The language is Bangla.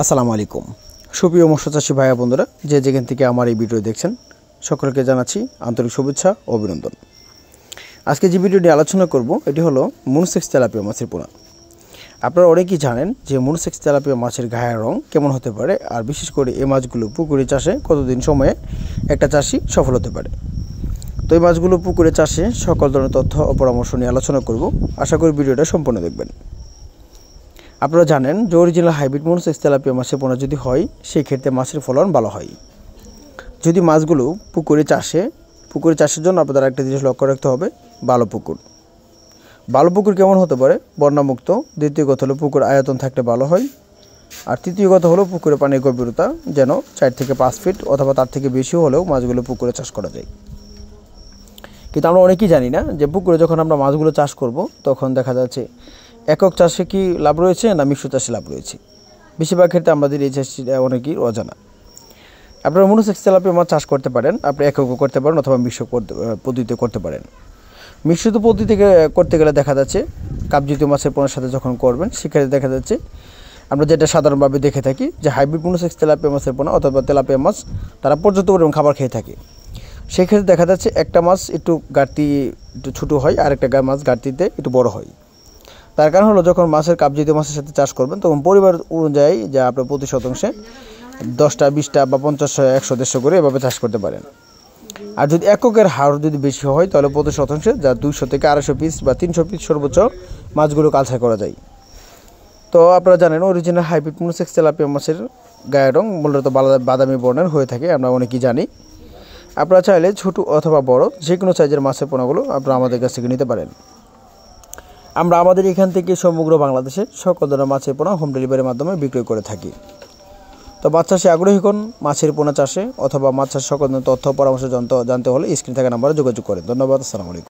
আসসালামু আলাইকুম সুপ্রিয় মৎস্য চাষী ভাই বন্ধুরা যে যেখান থেকে আমার এই ভিডিও দেখছেন সকলকে জানাচ্ছি আন্তরিক শুভেচ্ছা ও অভিনন্দন। আজকে যে ভিডিওটি আলোচনা করব এটি হলো মনোসেক্স তেলাপিয়া মাছের পোনা। আপনারা অনেকেই জানেন যে মনোসেক্স তেলাপিয়া মাছের গায়ের রং কেমন হতে পারে, আর বিশেষ করে এই মাছগুলো পুকুরে চাষে কতদিন সময়ে একটা চাষি সফল হতে পারে। তো এই মাছগুলো পুকুরে চাষে সকল ধরনের তথ্য ও পরামর্শ নিয়ে আলোচনা করব। আশা করি ভিডিওটা সম্পূর্ণ দেখবেন। আপনারা জানেন যে অরিজিনাল হাইব্রিড মনোসেক্স তেলাপিয়া মাছের পোনা যদি হয় সেই ক্ষেত্রে মাছের ফলন ভালো হয়। যদি মাছগুলো পুকুরে চাষের জন্য আপনাদের একটা জিনিস লক্ষ্য রাখতে হবে, ভালো পুকুর কেমন হতে পারে? বন্যামুক্ত। দ্বিতীয় কথা হলো পুকুর আয়তন থাকলে ভালো হয়। আর তৃতীয় কথা হলো পুকুরে পানির গভীরতা যেন 4 থেকে 5 ফিট অথবা তার থেকে বেশিও হলেও মাছগুলো পুকুরে চাষ করা যায়। কিন্তু আমরা অনেকেই জানি না যে পুকুরে যখন আমরা মাছগুলো চাষ করব তখন দেখা যাচ্ছে একক চাষে কি লাভ রয়েছে না মিশ্র চাষে লাভ রয়েছে। বেশিরভাগ ক্ষেত্রে আমাদের এই চাষিটা অনেকেই অজানা। আপনারা মনোসেক্স তেলাপিয়া মাছ চাষ করতে পারেন, আপনি এককও করতে পারেন অথবা মিশ্র পদ্ধতিতে করতে পারেন। মিশ্রিত পদ্ধতি করতে গেলে দেখা যাচ্ছে কাপজাতীয় মাছের পোনার সাথে যখন করবেন সেক্ষেত্রে দেখা যাচ্ছে আমরা যেটা সাধারণভাবে দেখে থাকি যে হাইব্রিড মনোসেক্স তেলাপিয়া মাছের পোনা অথবা তেলাপিয়া মাছ তারা পর্যাপ্ত পরিমাণ খাবার খেয়ে থাকে। সেক্ষেত্রে দেখা যাচ্ছে একটা মাছ একটু ছোটো হয় আর একটা মাছ ঘাটতিতে একটু বড় হয়। তার কারণ হলো যখন মাছের কাপজাতীয় মাছের সাথে চাষ করবেন তখন পরিবার অনুযায়ী যা আপনার প্রতি শতাংশে 10টা 20টা বা 50 100 150 করে এভাবে চাষ করতে পারেন। আর যদি এককের হার যদি বেশি হয় তাহলে প্রতি শতাংশে যা 200 থেকে 250 পিস বা 300 পিস সর্বোচ্চ মাছগুলো কালচার করা যায়। তো আপনারা জানেন অরিজিনাল হাইব্রিড মনোসেক্স তেলাপিয়া মাছের গায়ের রং মূলত বাদামি বর্ণের হয়ে থাকে, আমরা অনেকেই জানি। আপনারা চাইলে ছোটো অথবা বড় যে কোনো সাইজের মাছের পোনাগুলো আপনারা আমাদের কাছ থেকে নিতে পারেন। আমরা আমাদের এখান থেকে সমগ্র বাংলাদেশে সকল ধরনের মাছের পোনা হোম ডেলিভারির মাধ্যমে বিক্রয় করে থাকি। তো মাছ চাষে আগ্রহী কোন মাছের পোনা চাষে অথবা মাছ চাষ সকল তথ্য পরামর্শ জানতে হলে স্ক্রিনে থাকা নাম্বারে যোগাযোগ করেন। ধন্যবাদ। আসসালামু আলাইকুম।